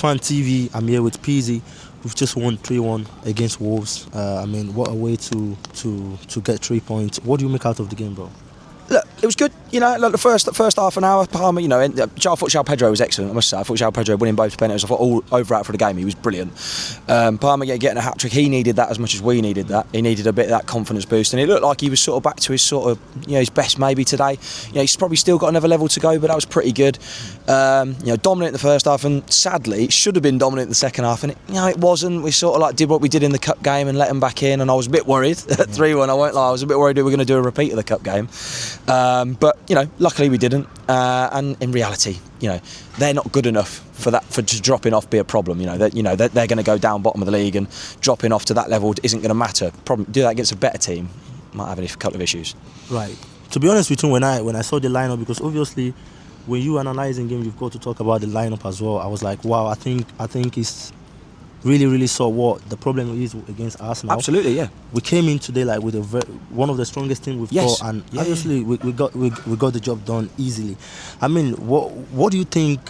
Bluesfantv. I'm here with Pizzy. We've just won 3-1 against Wolves. I mean, what a way to get 3 points. What do you make out of the game, bro? Look, it was good. You know, like the first half an hour, Palmer, you know, I thought João Pedro was excellent, I must say. I thought João Pedro winning both penalties. I thought all over out for the game, he was brilliant. Palmer getting a hat-trick, he needed that as much as we needed that. He needed a bit of that confidence boost, and it looked like he was sort of back to his sort of, you know, his best maybe today. You know, he's probably still got another level to go, but that was pretty good. You know, dominant in the first half, and sadly, it should have been dominant in the second half, and it wasn't. We sort of like did what we did in the cup game and let them back in, and I was a bit worried at 3-1. I won't lie, I was a bit worried we were going to do a repeat of the cup game. But you know, luckily we didn't, and in reality, you know, they're not good enough for dropping off be a problem. You know, they're going to go down bottom of the league, and dropping off to that level isn't going to matter. Probably do that against a better team, might have a couple of issues. Right. To be honest with you, when I saw the lineup, because obviously when you analysing games, you've got to talk about the lineup as well. I was like, wow, I think it's really saw what the problem is against Arsenal. Absolutely, yeah. We came in today like with one of the strongest teams we've got, and obviously we got the job done easily. I mean, what do you think?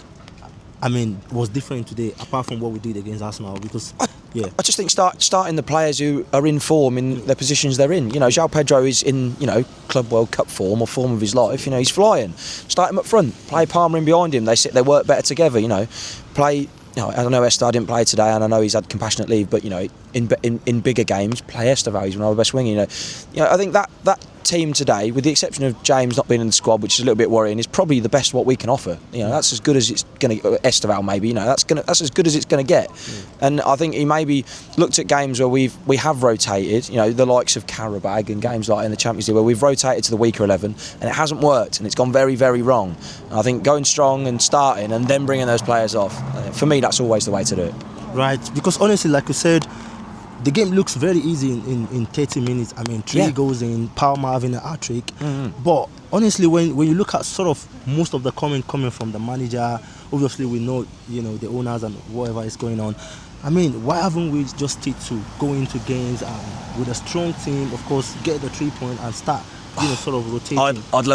I mean, was different today apart from what we did against Arsenal? Because I just think starting the players who are in form in the positions they're in. You know, João Pedro is in, you know, Club World Cup form or form of his life. You know, he's flying. Start him up front. Play Palmer in behind him. They work better together. You know, play. You know, I know Esther didn't play today, and I know he's had compassionate leave. But you know, in bigger games, play Estevao. He's one of our best wingers. You know, I think that team today, with the exception of James not being in the squad, which is a little bit worrying, is probably the best what we can offer. You know, that's as good as it's going to. Estevao maybe. You know, that's as good as it's going to get. And I think he maybe looked at games where we have rotated. You know, the likes of Karabag and games like in the Champions League where we've rotated to the weaker 11, and it hasn't worked, and it's gone very, very wrong. And I think going strong and starting and then bringing those players off, for me, that's always the way to do it. Right, because honestly, like you said, the game looks very easy in 30 minutes. I mean, 3 goals in, Palmer having a hat-trick. But honestly, when you look at sort of most of the comment coming from the manager, obviously we know, you know, the owners and whatever is going on. I mean, why haven't we just stick to go into games with a strong team, of course, get the 3 point and start, you know, sort of rotating? I'd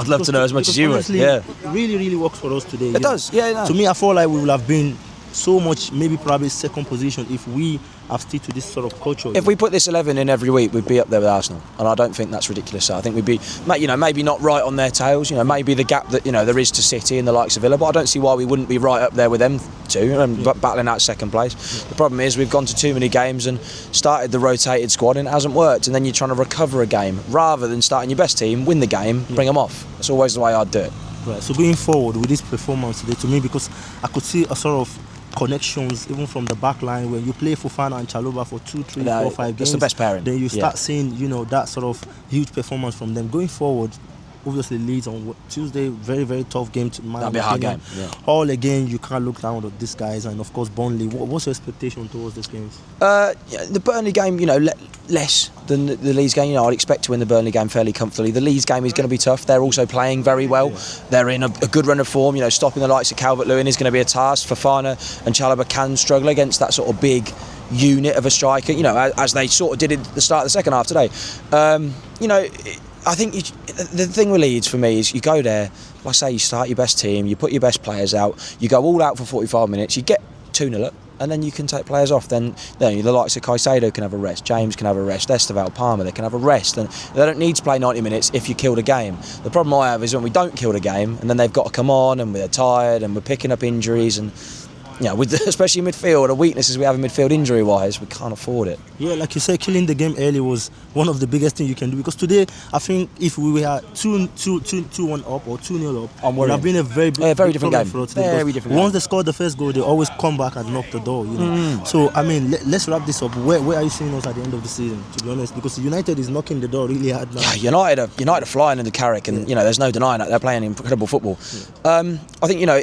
love to know as much as you would. Yeah, it really works for us today. It does. Yeah. No. To me, I feel like we would have been so much, maybe probably second position if we have stick to this sort of culture. If we put this 11 in every week, we'd be up there with Arsenal, and I don't think that's ridiculous. So I think we'd be, you know, maybe not right on their tails. You know, maybe the gap that, you know, there is to City and the likes of Villa, but I don't see why we wouldn't be right up there with them two and battling out second place. The problem is we've gone to too many games and started the rotated squad, and it hasn't worked. And then you're trying to recover a game rather than starting your best team, win the game, bring them off. That's always the way I'd do it. Right. So going forward with this performance today, to me, because I could see a sort of connections even from the back line when you play Fofana and Chalobah for 2, 3, 4, 5 games. That's the best pairing. Then you start seeing, you know, that sort of huge performance from them. Going forward, obviously Leeds on Tuesday, very tough game to manage. That'll be a hard game. Yeah. All again, you can't look down on these guys, and of course Burnley. What's your expectation towards this game? The Burnley game, you know, less than the Leeds game. You know, I'd expect to win the Burnley game fairly comfortably. The Leeds game is going to be tough. They're also playing very well. They're in a good run of form. You know, stopping the likes of Calvert-Lewin is going to be a task. Fofana and Chalobah can struggle against that sort of big unit of a striker. You know, as they sort of did at the start of the second half today. You know, I think the thing with Leeds for me is you go there, like I say, you start your best team, you put your best players out, you go all out for 45 minutes, you get 2-0 up, and then you can take players off. Then the likes of Caicedo can have a rest, James can have a rest, Estevao, Palmer, they can have a rest, and they don't need to play 90 minutes if you kill the game. The problem I have is when we don't kill the game, and then they've got to come on, and we're tired, and we're picking up injuries, and you know, with especially midfield, the weaknesses we have in midfield injury-wise, we can't afford it. Yeah, like you said, killing the game early was one of the biggest things you can do. Because today, I think if we were 2-1 up or 2-0 up, it would have been a very different game. For us today. Very different. Once they scored the first goal, they always come back and knock the door. You know. So I mean, let's wrap this up. Where are you seeing us at the end of the season? To be honest, because United is knocking the door really hard now. Yeah, United are flying into Carrick, and you know, there's no denying that they're playing incredible football. I think, you know,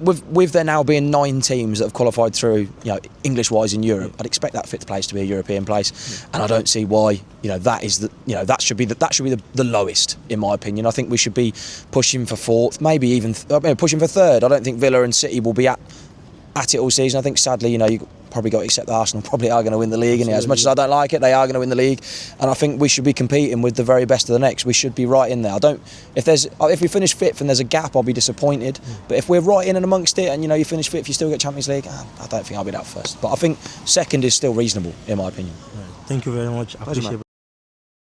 with there now being 9 teams that have qualified through, you know, English-wise in Europe, I'd expect that 5th place to be a European place, and I don't see why, you know, that should be the lowest in my opinion. I think we should be pushing for 4th, maybe even pushing for 3rd. I don't think Villa and City will be at at it all season. I think sadly, you probably got to accept that Arsenal probably are going to win the league. And as much as I don't like it, they are going to win the league. And I think we should be competing with the very best of the next. We should be right in there. If we finish fifth and there's a gap, I'll be disappointed. But if we're right in and amongst it, and you finish fifth, you still get Champions League, I don't think I'll be that first. But I think second is still reasonable, in my opinion. Right. Thank you very much. I appreciate it.